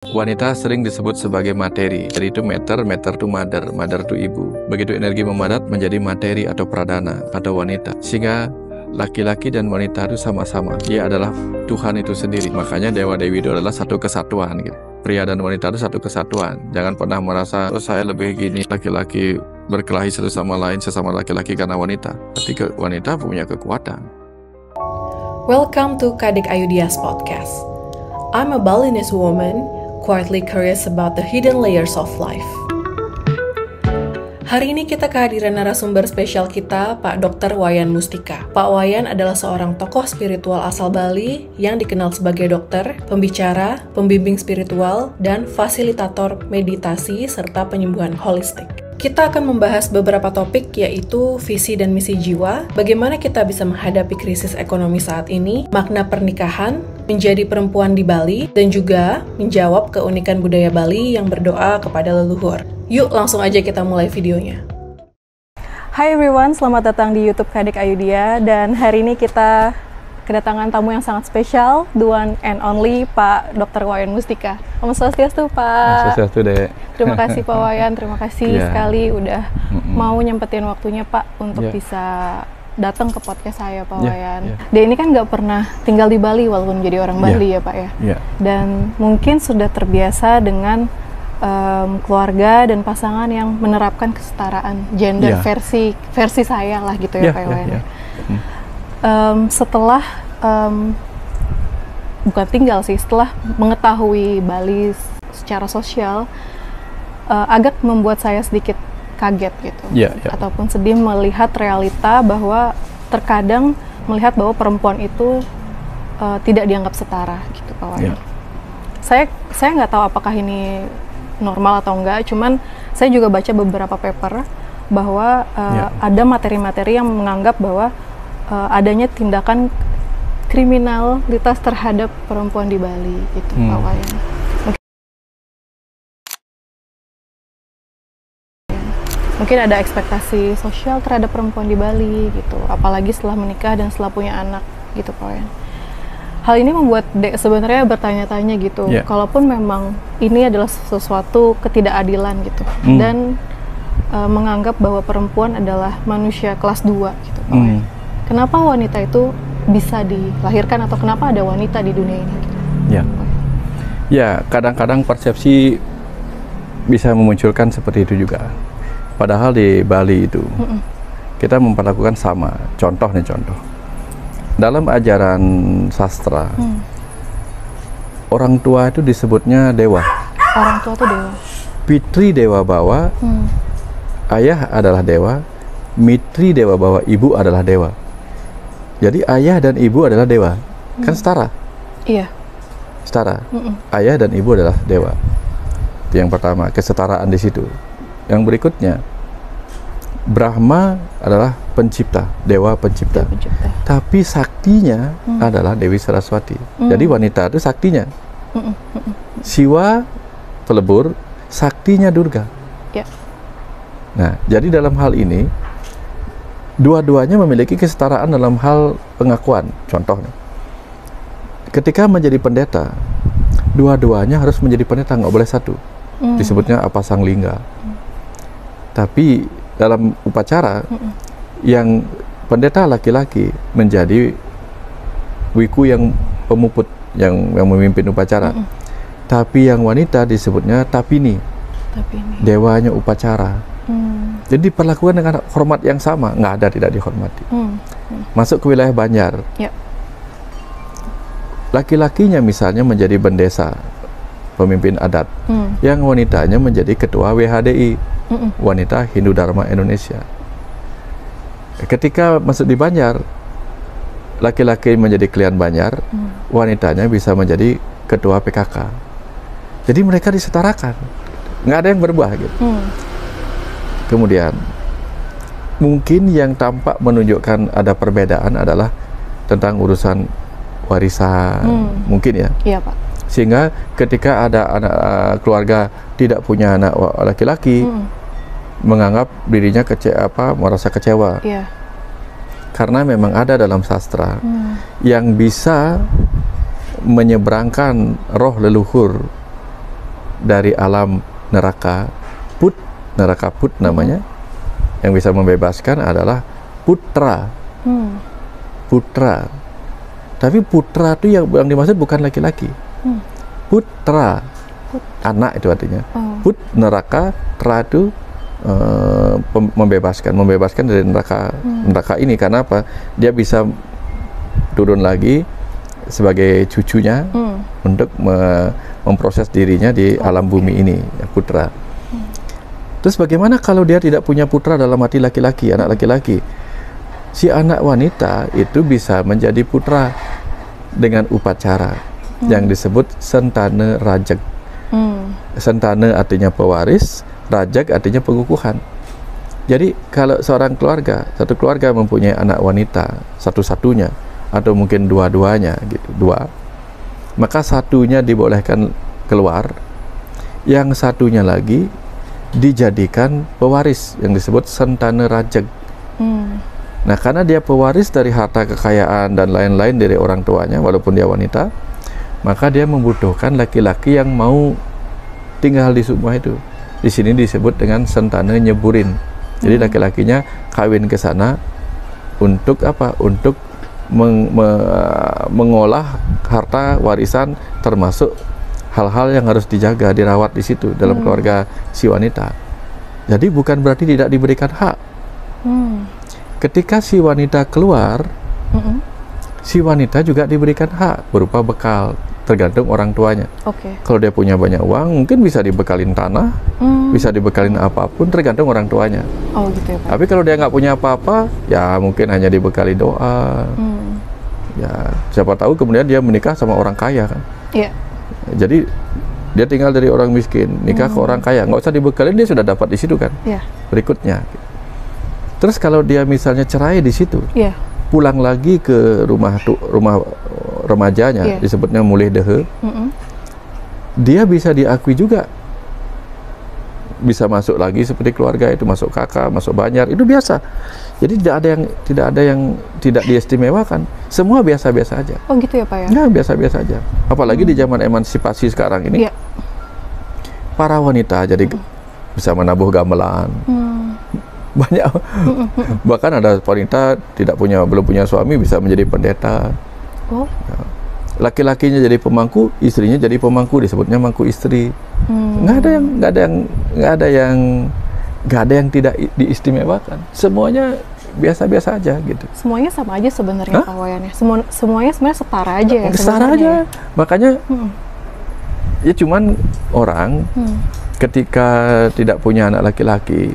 Wanita sering disebut sebagai materi, jadi itu matter to mother, mother to ibu. Begitu energi memadat menjadi materi atau pradana atau wanita. Sehingga laki-laki dan wanita itu sama-sama. Dia adalah Tuhan itu sendiri. Makanya Dewa Dewi itu adalah satu kesatuan gitu. Pria dan wanita itu satu kesatuan. Jangan pernah merasa, oh saya lebih gini, laki-laki berkelahi satu sama lain sesama laki-laki karena wanita. Tapi wanita punya kekuatan. Welcome to Kadek Ayudia's podcast. I'm a Balinese woman, quietly curious about the hidden layers of life. Hari ini kita kehadiran narasumber spesial kita, Pak Dr. Wayan Mustika. Pak Wayan adalah seorang tokoh spiritual asal Bali yang dikenal sebagai dokter, pembicara, pembimbing spiritual, dan fasilitator meditasi serta penyembuhan holistik. Kita akan membahas beberapa topik yaitu visi dan misi jiwa, bagaimana kita bisa menghadapi krisis ekonomi saat ini, makna pernikahan, menjadi perempuan di Bali, dan juga menjawab keunikan budaya Bali yang berdoa kepada leluhur. Yuk langsung aja kita mulai videonya. Hai everyone, selamat datang di YouTube Kadek Ayudia, dan hari ini kita kedatangan tamu yang sangat spesial, the one and only Pak Dr. Wayan Mustika. Om Swastiastu, Pak. Swastiastu, Dek. Terima kasih Pak Wayan, terima kasih sekali udah mau nyempetin waktunya Pak untuk bisa datang ke podcast saya Pak Wayan. Dia ini kan nggak pernah tinggal di Bali walaupun menjadi orang Bali ya Pak ya. Dan mungkin sudah terbiasa dengan keluarga dan pasangan yang menerapkan kesetaraan gender versi saya lah gitu ya Pak Wayan. Setelah bukan tinggal sih, setelah mengetahui Bali secara sosial, agak membuat saya sedikit kaget gitu, ataupun sedih melihat realita bahwa terkadang melihat bahwa perempuan itu tidak dianggap setara gitu Pak Wayan. Saya nggak tahu apakah ini normal atau enggak, cuman saya juga baca beberapa paper bahwa ada materi-materi yang menganggap bahwa adanya tindakan kriminalitas terhadap perempuan di Bali gitu Pak Wayan. Mungkin ada ekspektasi sosial terhadap perempuan di Bali gitu, apalagi setelah menikah dan setelah punya anak gitu Pak Wayan. Hal ini membuat Dek sebenarnya bertanya-tanya gitu, kalaupun memang ini adalah sesuatu ketidakadilan gitu, dan menganggap bahwa perempuan adalah manusia kelas 2 gitu Pak Wayan. Kenapa wanita itu bisa dilahirkan atau kenapa ada wanita di dunia ini? Ya, kadang-kadang persepsi bisa memunculkan seperti itu juga. Padahal di Bali itu kita memperlakukan sama. Contoh. Dalam ajaran sastra, orang tua itu disebutnya dewa. Orang tua itu dewa. Pitri dewa bawa, ayah adalah dewa, mitri dewa bawa, ibu adalah dewa. Jadi ayah dan ibu adalah dewa, kan setara? Iya. Setara. Ayah dan ibu adalah dewa. Itu yang pertama, kesetaraan di situ. Yang berikutnya, Brahma adalah pencipta, dewa pencipta. Tapi saktinya adalah Dewi Saraswati. Jadi wanita itu saktinya. Siwa pelebur, saktinya Durga. Nah, jadi dalam hal ini dua-duanya memiliki kesetaraan dalam hal pengakuan. Contohnya, ketika menjadi pendeta, dua-duanya harus menjadi pendeta, nggak boleh satu. Disebutnya apasang lingga. Tapi dalam upacara, yang pendeta laki-laki menjadi wiku yang pemuput, yang memimpin upacara. Tapi yang wanita disebutnya tapini, dewanya upacara. Jadi diperlakukan dengan hormat yang sama, nggak ada tidak dihormati. Masuk ke wilayah Banjar, laki-lakinya misalnya menjadi bendesa, pemimpin adat, yang wanitanya menjadi ketua WHDI, wanita Hindu Dharma Indonesia. Ketika masuk di Banjar, laki-laki menjadi klien Banjar, wanitanya bisa menjadi ketua PKK. Jadi mereka disetarakan, nggak ada yang berubah gitu. Kemudian, mungkin yang tampak menunjukkan ada perbedaan adalah tentang urusan warisan, mungkin ya. Iya Pak. Sehingga ketika ada anak keluarga tidak punya anak laki-laki, menganggap dirinya merasa kecewa. Karena memang ada dalam sastra yang bisa menyeberangkan roh leluhur dari alam neraka put, neraka put namanya, yang bisa membebaskan adalah putra. Putra. Tapi putra itu yang dimaksud bukan laki-laki. Putra. Anak itu artinya. Put neraka, tra itu membebaskan dari neraka ini. Karena apa? Dia bisa turun lagi sebagai cucunya untuk memproses dirinya di alam bumi ini, putra. Terus bagaimana kalau dia tidak punya putra dalam hati laki-laki, anak laki-laki? Si anak wanita itu bisa menjadi putra dengan upacara yang disebut sentana rajak. Sentana artinya pewaris, rajak artinya pengukuhan. Jadi kalau seorang keluarga, satu keluarga mempunyai anak wanita satu-satunya atau mungkin dua-duanya gitu, maka satunya dibolehkan keluar, yang satunya lagi dijadikan pewaris yang disebut sentana rajak. Nah, karena dia pewaris dari harta kekayaan dan lain-lain dari orang tuanya walaupun dia wanita, maka dia membutuhkan laki-laki yang mau tinggal di rumah itu. Di sini disebut dengan sentana nyeburin. Jadi laki-lakinya kawin ke sana untuk apa? Untuk mengolah harta warisan, termasuk hal-hal yang harus dijaga, dirawat di situ dalam keluarga si wanita. Jadi bukan berarti tidak diberikan hak. Ketika si wanita keluar, si wanita juga diberikan hak berupa bekal, tergantung orang tuanya. Kalau dia punya banyak uang, mungkin bisa dibekalin tanah, bisa dibekalin apapun, tergantung orang tuanya. Gitu ya, Pak. Tapi kalau dia nggak punya apa-apa, ya mungkin hanya dibekali doa. Ya, siapa tahu kemudian dia menikah sama orang kaya kan. Jadi dia tinggal dari orang miskin, nikah ke orang kaya, nggak usah dibekalin, dia sudah dapat di situ kan. Berikutnya. Terus kalau dia misalnya cerai di situ, pulang lagi ke rumah remajanya, disebutnya mulih dehe, dia bisa diakui juga, bisa masuk lagi seperti keluarga itu, masuk kakak, masuk banjar, itu biasa. Jadi tidak ada yang tidak diistimewakan, semua biasa-biasa aja. Gitu ya, Pak ya? Ya, biasa-biasa aja. Apalagi di zaman emansipasi sekarang ini, para wanita jadi bisa menabuh gamelan. Banyak. Bahkan ada wanita belum punya suami bisa menjadi pendeta. Laki-lakinya jadi pemangku, istrinya jadi pemangku, disebutnya mangku istri. Nggak ada yang tidak diistimewakan. Semuanya biasa-biasa aja gitu. Semuanya sama aja sebenarnya, Pak Wayan ya. Semuanya sebenarnya setara aja ya. Setara aja. Makanya ya cuman orang ketika tidak punya anak laki-laki,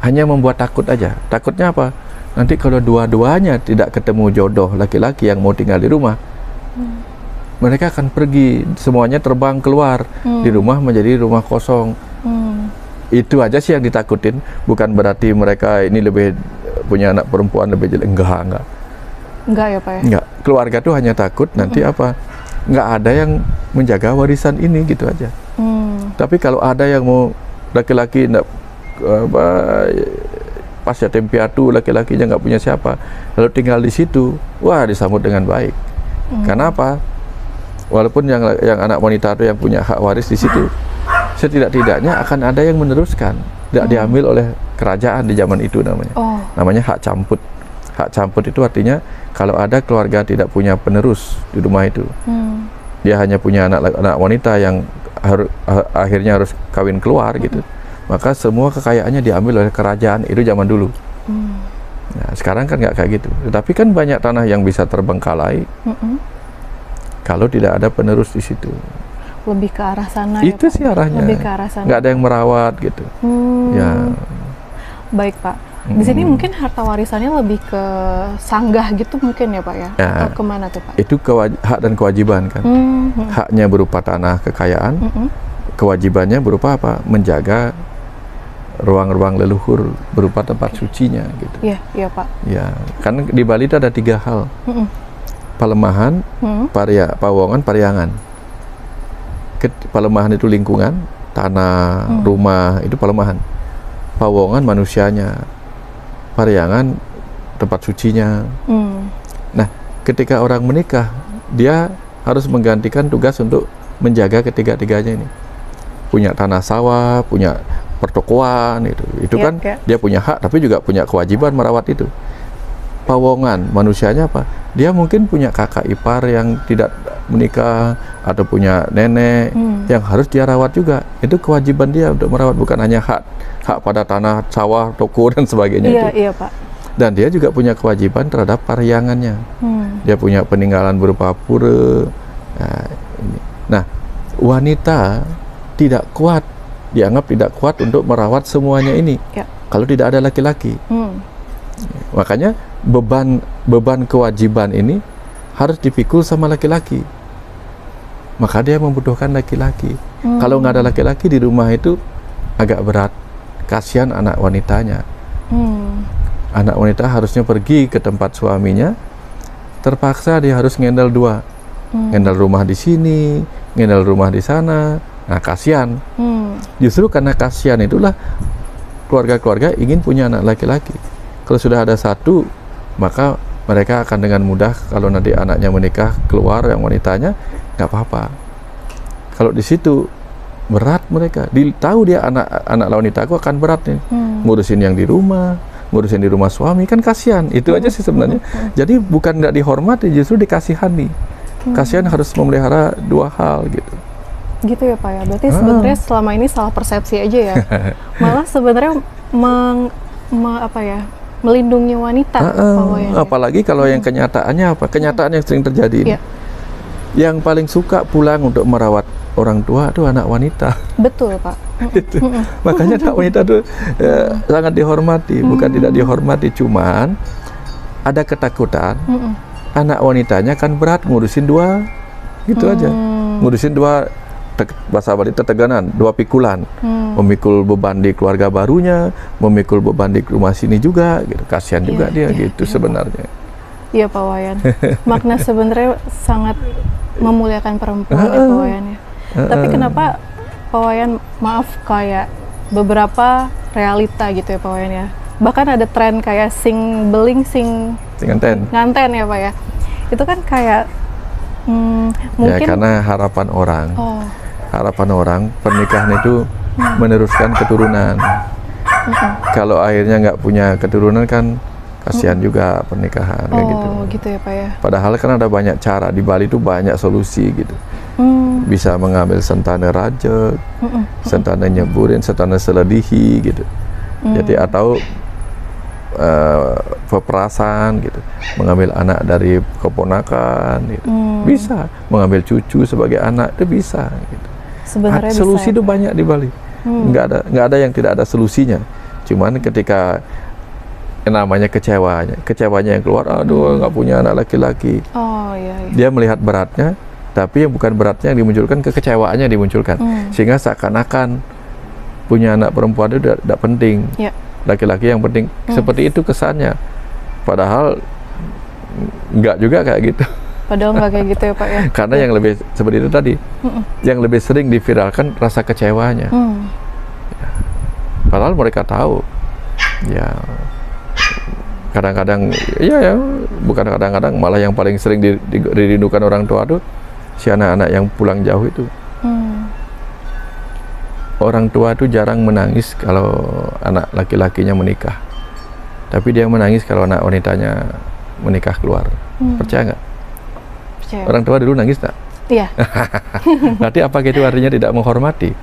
hanya membuat takut aja. Takutnya apa? Nanti kalau dua-duanya tidak ketemu jodoh laki-laki yang mau tinggal di rumah, mereka akan pergi, semuanya terbang keluar, di rumah menjadi rumah kosong. Itu aja sih yang ditakutin. Bukan berarti mereka ini lebih punya anak perempuan lebih jelek. Enggak ya, Pak ya? Enggak. Keluarga tuh hanya takut nanti apa? Nggak ada yang menjaga warisan ini, gitu aja. Tapi kalau ada yang mau laki-laki pas yatim piatu, laki-lakinya nggak punya siapa, lalu tinggal di situ, wah disambut dengan baik. Karena apa? Walaupun yang anak wanita itu yang punya hak waris di situ, setidak-tidaknya akan ada yang meneruskan, tidak diambil oleh kerajaan di zaman itu namanya. Namanya hak camput. Hak camput itu artinya kalau ada keluarga tidak punya penerus di rumah itu, dia hanya punya anak wanita yang akhirnya harus kawin keluar gitu, maka semua kekayaannya diambil oleh kerajaan itu zaman dulu. Nah, sekarang kan nggak kayak gitu. Tetapi kan banyak tanah yang bisa terbengkalai kalau tidak ada penerus di situ. Lebih ke arah sana. Itu ya, Pak? Sih arahnya. Lebih ke arah sana. Nggak ada yang merawat gitu. Ya. Baik, Pak. Di sini mungkin harta warisannya lebih ke sanggah gitu mungkin ya, Pak ya? Atau kemana tuh, Pak? Itu hak dan kewajiban kan. Haknya berupa tanah kekayaan, kewajibannya berupa apa? Menjaga ruang-ruang leluhur berupa tempat sucinya gitu. Iya Pak. Ya, kan di Bali itu ada 3 hal. Palemahan, pawongan, pariangan. Palemahan itu lingkungan, tanah, rumah, itu palemahan. Pawongan manusianya, pariangan tempat sucinya. Nah, ketika orang menikah, dia harus menggantikan tugas untuk menjaga ketiga-tiganya ini. punya tanah sawah, punya pertokoan itu kan dia punya hak tapi juga punya kewajiban merawat itu. Pawongan manusianya apa? Dia mungkin punya kakak ipar yang tidak menikah atau punya nenek yang harus dia rawat juga. Itu kewajiban dia untuk merawat, bukan hanya hak pada tanah sawah, toko dan sebagainya itu. Iya, Pak. Dan dia juga punya kewajiban terhadap paryangannya. Dia punya peninggalan berupa pura. Nah, wanita tidak kuat, dianggap tidak kuat untuk merawat semuanya ini. Kalau tidak ada laki-laki. Makanya beban kewajiban ini harus dipikul sama laki-laki. Maka dia membutuhkan laki-laki. Kalau nggak ada laki-laki di rumah itu agak berat. Kasihan anak wanitanya. Anak wanita harusnya pergi ke tempat suaminya, terpaksa dia harus ngendal dua. Ngendal rumah di sini, ngendal rumah di sana. Nah, kasihan. Justru karena kasihan itulah keluarga-keluarga ingin punya anak laki-laki. Kalau sudah ada satu, maka mereka akan dengan mudah kalau nanti anaknya menikah keluar yang wanitanya, nggak apa-apa. Kalau di situ berat mereka, tahu dia anak wanita aku akan berat nih, ngurusin yang di rumah, ngurusin di rumah suami, kan kasihan. Itu aja sih sebenarnya. Jadi bukan nggak dihormati, justru dikasihani. Kasihan harus memelihara dua hal gitu. Gitu ya Pak ya. Berarti sebenarnya selama ini salah persepsi aja ya. Malah sebenarnya melindungi wanita. Apalagi kalau yang kenyataannya apa? Kenyataan yang sering terjadi ini. Yang paling suka pulang untuk merawat orang tua itu anak wanita. Betul Pak. Makanya anak wanita itu sangat dihormati. Bukan tidak dihormati, cuman ada ketakutan anak wanitanya kan berat ngurusin dua, gitu aja. Ngurusin dua, bahasa Bali teteganan, dua pikulan. Memikul beban di keluarga barunya, memikul beban di rumah sini juga, gitu. Kasihan juga dia gitu sebenarnya. Iya Pak Wayan. Makna sebenarnya sangat memuliakan perempuan ya Pak Wayan ya. Tapi kenapa Pak Wayan, maaf, kayak beberapa realita gitu ya Pak Wayan ya. Bahkan ada tren kayak sing beling sing nganten ya Pak ya. Itu kan kayak mungkin ya karena harapan orang. Harapan orang pernikahan itu meneruskan keturunan. Kalau akhirnya nggak punya keturunan kan kasihan juga pernikahan kayak gitu. Gitu ya Pak ya. Padahal kan ada banyak cara, di Bali itu banyak solusi gitu. Bisa mengambil sentana rajek, sentana nyeburin, sentana seledihi gitu. Jadi atau peperasan gitu, mengambil anak dari keponakan gitu. Bisa mengambil cucu sebagai anak, itu bisa gitu. Sebenarnya solusi bisa, itu banyak di Bali. Nggak ada yang tidak ada solusinya. Cuman ketika namanya kecewanya yang keluar, aduh nggak punya anak laki-laki. Dia melihat beratnya, tapi yang bukan beratnya yang dimunculkan, kekecewaannya dimunculkan. Sehingga seakan-akan punya anak perempuan itu tidak penting. Laki-laki yang penting. Seperti itu kesannya. Padahal nggak juga kayak gitu. Padahal nggak kayak gitu ya Pak ya. Karena yang lebih seperti itu tadi, yang lebih sering diviralkan rasa kecewanya. Padahal mereka tahu, ya kadang-kadang, ya bukan kadang-kadang, malah yang paling sering dirindukan orang tua tuh si anak-anak yang pulang jauh itu. Orang tua itu jarang menangis kalau anak laki-lakinya menikah, tapi dia menangis kalau anak wanitanya menikah keluar. Percaya nggak? Orang tua dulu nangis tak? Iya. Berarti apa itu artinya tidak menghormati?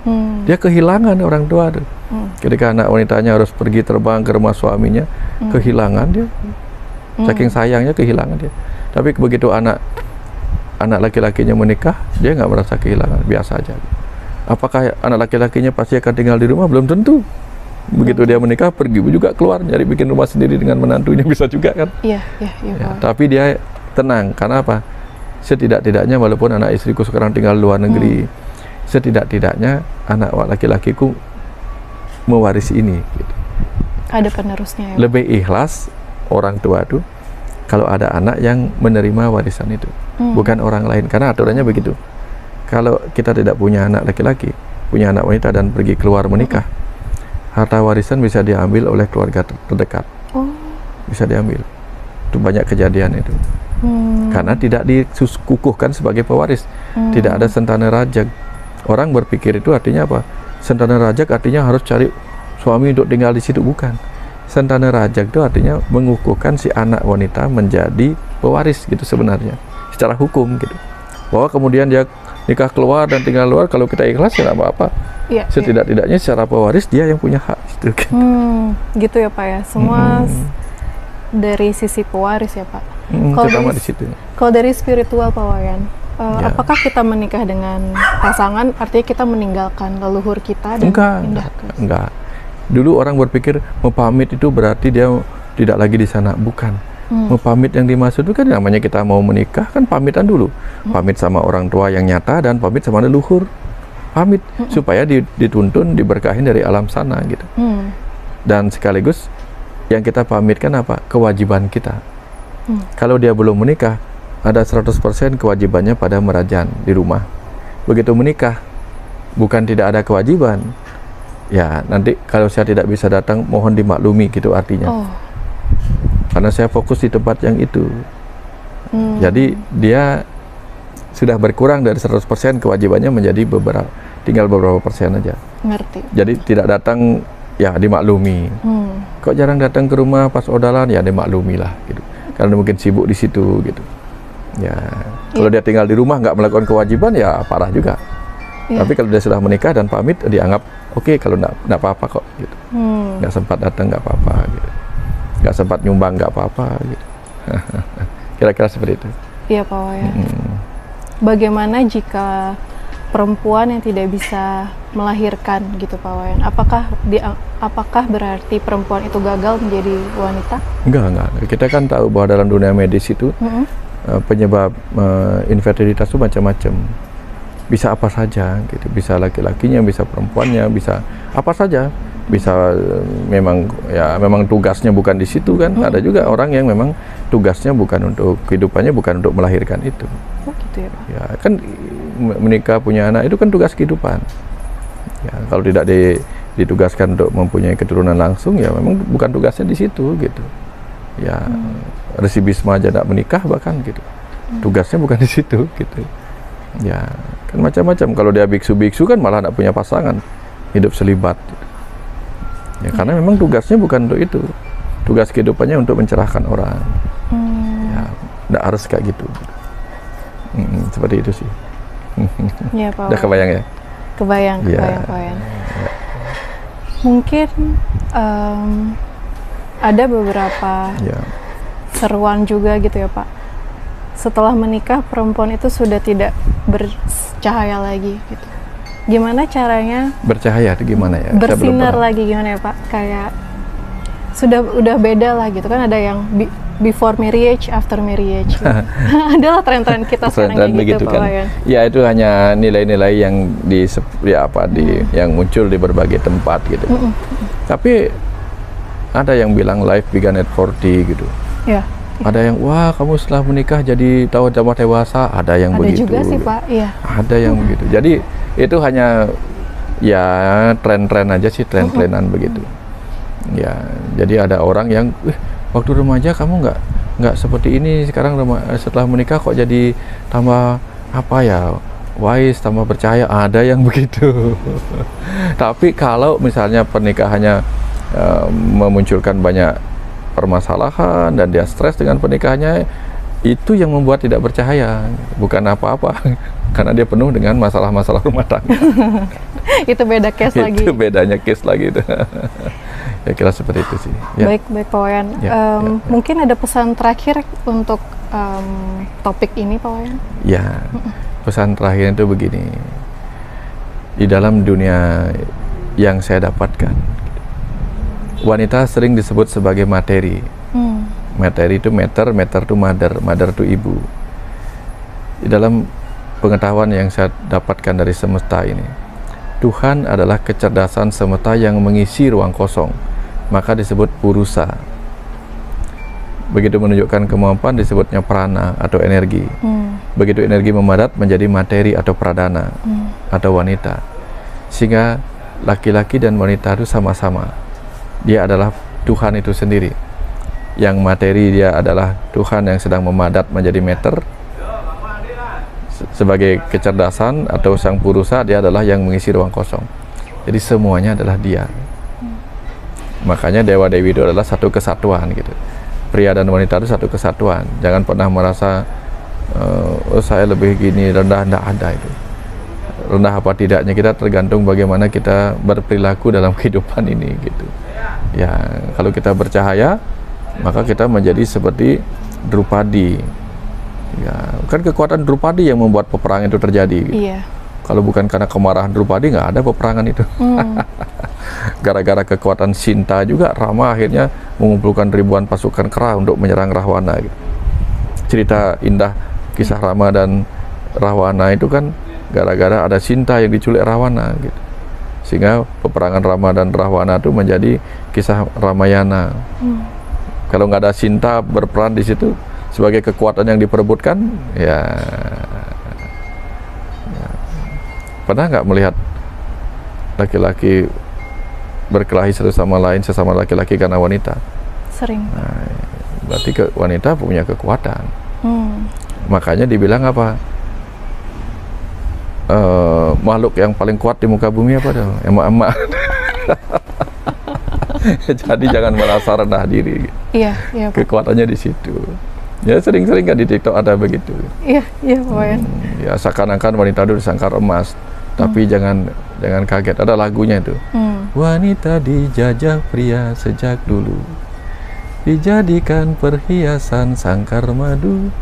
Dia kehilangan orang tua tuh. Ketika anak wanitanya harus pergi terbang ke rumah suaminya, kehilangan dia. Saking sayangnya kehilangan dia. Tapi begitu anak laki-lakinya menikah, dia nggak merasa kehilangan, biasa aja. Apakah anak laki-lakinya pasti akan tinggal di rumah? Belum tentu. Begitu dia menikah, pergi juga keluar nyari bikin rumah sendiri dengan menantunya, bisa juga kan? Iya. Tapi dia tenang, karena apa? Setidak-tidaknya walaupun anak istriku sekarang tinggal luar negeri, setidak-tidaknya anak laki-lakiku mewarisi ini gitu. Ada penerusnya ya? Lebih ikhlas orang tua tuh kalau ada anak yang menerima warisan itu, bukan orang lain, karena aturannya begitu. Kalau kita tidak punya anak laki-laki, punya anak wanita dan pergi keluar menikah, harta warisan bisa diambil oleh keluarga terdekat. Bisa diambil. Itu banyak kejadian itu. Karena tidak dikukuhkan sebagai pewaris. Tidak ada sentana rajak. Orang berpikir itu artinya apa? Sentana rajak artinya harus cari suami untuk tinggal di situ, bukan. Sentana rajak itu artinya mengukuhkan si anak wanita menjadi pewaris gitu sebenarnya, secara hukum gitu. Bahwa kemudian dia nikah keluar dan tinggal luar, kalau kita ikhlas ya apa-apa. Ya, setidak-tidaknya secara pewaris dia yang punya hak gitu. Gitu ya Pak ya. Semua dari sisi pewaris ya Pak. Terutama di situ. Kalau dari spiritual Pak Wayan, apakah kita menikah dengan pasangan artinya kita meninggalkan leluhur kita dan enggak. Dulu orang berpikir mempamit itu berarti dia tidak lagi di sana, bukan. Mempamit yang dimaksud itu kan namanya kita mau menikah kan pamitan dulu. Pamit sama orang tua yang nyata dan pamit sama leluhur. Pamit supaya dituntun, diberkahin dari alam sana gitu. Dan sekaligus yang kita pamitkan apa? Kewajiban kita. Kalau dia belum menikah, ada 100% kewajibannya pada merajan di rumah. Begitu menikah, bukan tidak ada kewajiban. Ya, nanti kalau saya tidak bisa datang, mohon dimaklumi gitu artinya. Karena saya fokus di tempat yang itu. Jadi dia sudah berkurang dari 100% kewajibannya menjadi tinggal beberapa persen aja. Ngerti. Jadi tidak datang, ya dimaklumi. Kok jarang datang ke rumah pas odalan, ya dimaklumi lah gitu. Karena mungkin sibuk di situ gitu. Ya, kalau dia tinggal di rumah nggak melakukan kewajiban ya parah juga. Tapi kalau dia sudah menikah dan pamit, dianggap oke, kalau nggak apa-apa kok gitu. Nggak sempat datang nggak apa-apa gitu. Nggak sempat nyumbang nggak apa-apa gitu. Kira-kira seperti itu. Iya Pak Wayan. Bagaimana jika perempuan yang tidak bisa melahirkan gitu Pak Wayan? Apakah berarti perempuan itu gagal menjadi wanita? Enggak. Kita kan tahu bahwa dalam dunia medis itu penyebab infertilitas itu macam-macam. Bisa apa saja gitu, bisa laki-lakinya, bisa perempuannya, bisa apa saja, bisa memang tugasnya bukan di situ kan. Ada juga orang yang memang tugasnya bukan untuk kehidupannya, bukan untuk melahirkan itu. Gitu ya Pak. Ya kan menikah punya anak itu kan tugas kehidupan. Ya kalau tidak ditugaskan untuk mempunyai keturunan langsung, ya memang bukan tugasnya di situ gitu. Ya Resi Bisma aja tidak menikah bahkan gitu, tugasnya bukan di situ gitu. Ya kan macam-macam. Kalau dia biksu-biksu kan malah tidak punya pasangan, hidup selibat gitu. Ya karena memang tugasnya bukan untuk itu, tugas kehidupannya untuk mencerahkan orang. Ya tidak harus kayak gitu. Seperti itu sih. Ya, Pak. Udah kebayang ya? Kebayang Pak Wayan. Mungkin ada beberapa seruan juga gitu ya Pak. Setelah menikah perempuan itu sudah tidak bercahaya lagi gitu. Gimana caranya? Bercahaya itu gimana ya? Bersinar lagi gimana ya Pak? Kayak udah beda lah gitu kan, ada yang before marriage, after marriage gitu. Adalah tren-tren kita sekarang kayak gitu Pak Wayan. Ya itu hanya nilai-nilai yang yang muncul di berbagai tempat gitu. Tapi ada yang bilang life began at 40 gitu. Ya. Ada yang wah kamu setelah menikah jadi tambah dewasa, ada yang begitu. Ada juga sih Pak, iya. Ada yang begitu. Jadi itu hanya ya tren-tren aja sih, tren-trenan begitu. Ya, jadi ada orang yang waktu remaja kamu nggak seperti ini, sekarang setelah menikah kok jadi tambah apa ya, wise, tambah percaya. Ada yang begitu. Tapi kalau misalnya pernikahannya memunculkan banyak permasalahan dan dia stres dengan pernikahannya, itu yang membuat tidak percaya, bukan apa-apa. Karena dia penuh dengan masalah-masalah rumah tangga. Itu beda case lagi. Itu bedanya case lagi itu. Ya kira seperti itu sih. Ya. Baik Pak Wayan. Mungkin ada pesan terakhir untuk topik ini Pak Wayan? Ya, pesan terakhir itu begini. Di dalam dunia yang saya dapatkan, wanita sering disebut sebagai materi. Materi itu meter itu mother itu ibu. Di dalam pengetahuan yang saya dapatkan dari semesta ini, Tuhan adalah kecerdasan semesta yang mengisi ruang kosong, maka disebut purusa. Begitu menunjukkan kemampuan disebutnya prana atau energi. Begitu energi memadat menjadi materi atau pradana atau wanita. Sehingga laki-laki dan wanita itu sama-sama. Dia adalah Tuhan itu sendiri. Yang materi dia adalah Tuhan yang sedang memadat menjadi meter. Sebagai kecerdasan atau sang purusa, dia adalah yang mengisi ruang kosong. Jadi semuanya adalah dia. Makanya dewa-dewi itu adalah satu kesatuan gitu. Pria dan wanita itu satu kesatuan. Jangan pernah merasa oh, saya lebih gini, rendah, tidak ada itu. Rendah apa tidaknya kita tergantung bagaimana kita berperilaku dalam kehidupan ini gitu. Ya, kalau kita bercahaya, maka kita menjadi seperti Drupadi. Ya, kan kekuatan Drupadi yang membuat peperangan itu terjadi. Gitu. Iya. Kalau bukan karena kemarahan Drupadi, nggak ada peperangan itu. Gara-gara kekuatan Sinta juga, Rama akhirnya mengumpulkan ribuan pasukan kera untuk menyerang Rahwana. Gitu. Cerita indah kisah Rama dan Rahwana itu kan gara-gara ada Sinta yang diculik Rahwana. Gitu. Sehingga peperangan Rama dan Rahwana itu menjadi kisah Ramayana. Kalau nggak ada Sinta berperan di situ sebagai kekuatan yang diperebutkan, ya pernah nggak melihat laki-laki berkelahi satu sama lain sesama laki-laki karena wanita? Sering. Nah, berarti wanita punya kekuatan. Makanya dibilang apa? Makhluk yang paling kuat di muka bumi apa dong? Emak-emak. Jadi jangan merasa rendah diri. Iya, iya. Kekuatannya di situ. Ya sering-sering kan di TikTok ada begitu. Iya, iya Pak Wayan. Ya seakan-akan wanita itu disangkar emas. Tapi jangan kaget, ada lagunya itu. Wanita dijajah pria sejak dulu, dijadikan perhiasan sangkar madu.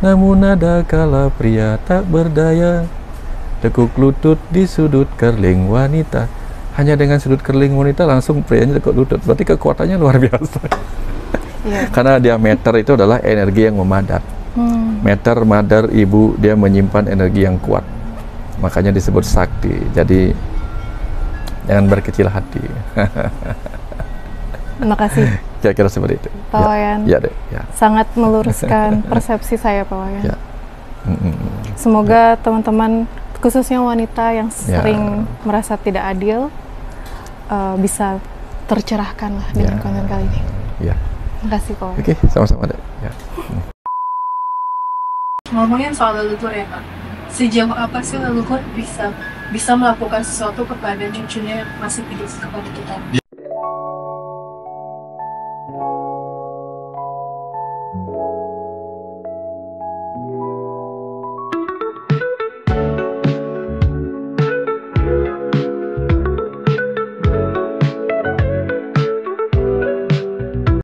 Namun ada kala pria tak berdaya, tekuk lutut di sudut kerling wanita. Hanya dengan sudut kerling wanita langsung prianya tekuk lutut. Berarti kekuatannya luar biasa. Karena diameter itu adalah energi yang memadat. Meter, madar, ibu, dia menyimpan energi yang kuat. Makanya disebut sakti. Jadi jangan berkecil hati. Terima kasih. Kira-kira seperti itu. Pak Wayan. Ya deh. Ya. Sangat meluruskan persepsi saya Pak Wayan. Ya. Semoga teman-teman, khususnya wanita yang sering merasa tidak adil, bisa tercerahkan lah dengan konten kali ini. Ya. Terima kasih Pak Wayan. Oke, sama-sama deh. Ya. Ngomongin soal leluhur ya Pak, sejauh apa sih leluhur bisa melakukan sesuatu kepada cucunya yang masih hidup kepada kita?